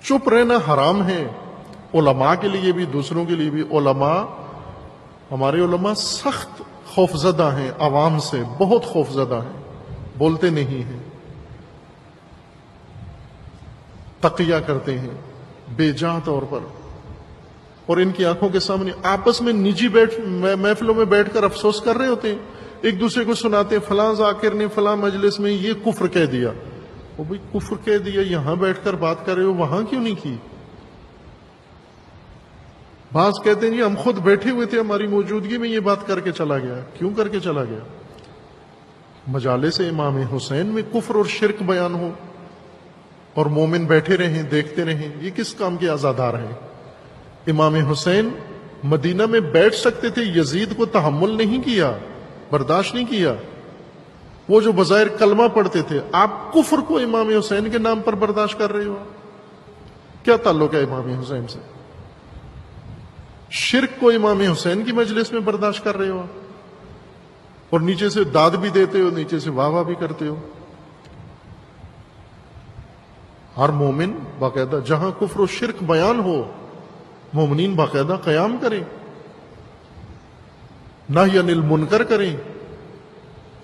چپ رہنا حرام ہے، علماء کے لیے بھی دوسروں کے لیے بھی۔ ہمارے علماء سخت خوفزدہ ہیں، عوام سے بہت خوفزدہ ہیں، بولتے نہیں ہیں، تقیہ کرتے ہیں بے جا طور پر، اور ان کی آنکھوں کے سامنے آپس میں نجی محفلوں میں بیٹھ کر افسوس کر رہے ہوتے ہیں، ایک دوسرے کو سناتے ہیں فلاں ذاکر نے فلاں مجلس میں یہ کفر کہہ دیا۔ وہ بھئی کفر کہہ دیا، یہاں بیٹھ کر بات کر رہے ہو، وہاں کیوں نہیں کی؟ بعض کہتے ہیں جی ہم خود بیٹھے ہوئے تھے، ہماری موجودگی میں یہ بات کر کے چلا گیا۔ کیوں کر کے چلا گیا؟ مجالس امام حسین میں کفر اور شرک بیان ہو اور مومن بیٹھے رہیں دیکھتے رہیں، یہ کس کام کے عزادار ہیں؟ امام حسین مدینہ میں بیٹھ سکتے تھے، یزید کو تحمل نہیں کیا، برداشت نہیں کیا، وہ جو بظاہر کلمہ پڑھتے تھے۔ آپ کفر کو امام حسین کے نام پر برداشت کر رہے ہو؟ کیا تعلق ہے امام حسین سے؟ شرک کو امام حسین کی مجلس میں برداشت کر رہے ہو، اور نیچے سے داد بھی دیتے ہو، نیچے سے واہ واہ بھی کرتے ہو۔ ہر مومن باقاعدہ جہاں کفر و شرک بیان ہو، مومنین باقاعدہ قیام کریں، نہی عن المنکر کریں۔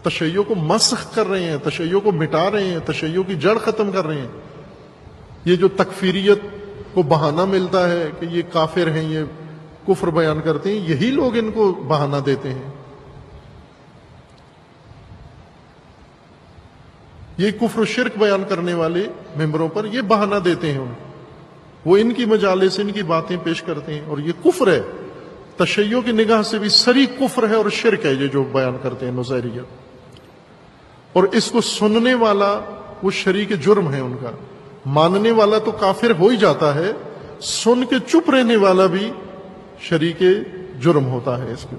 تشیع کو مسخ کر رہے ہیں، تشیع کو مٹا رہے ہیں، تشیع کی جڑ ختم کر رہے ہیں۔ یہ جو تکفیریت کو بہانہ ملتا ہے کہ یہ کافر ہیں، یہ کفر بیان کرتے ہیں، یہی لوگ ان کو بہانہ دیتے ہیں۔ یہ کفر و شرک بیان کرنے والے ممبروں پر یہ بہانہ دیتے ہیں، وہ ان کی مجالس ان کی باتیں پیش کرتے ہیں، اور یہ کفر ہے، تشیع کی نگاہ سے بھی سری کفر ہے اور شرک ہے یہ جو بیان کرتے ہیں نصیریہ۔ اور اس کو سننے والا وہ شریک جرم ہے ان کا، ماننے والا تو کافر ہو ہی جاتا ہے، سن کے چپ رہنے والا بھی شریک جرم ہوتا ہے اس کے۔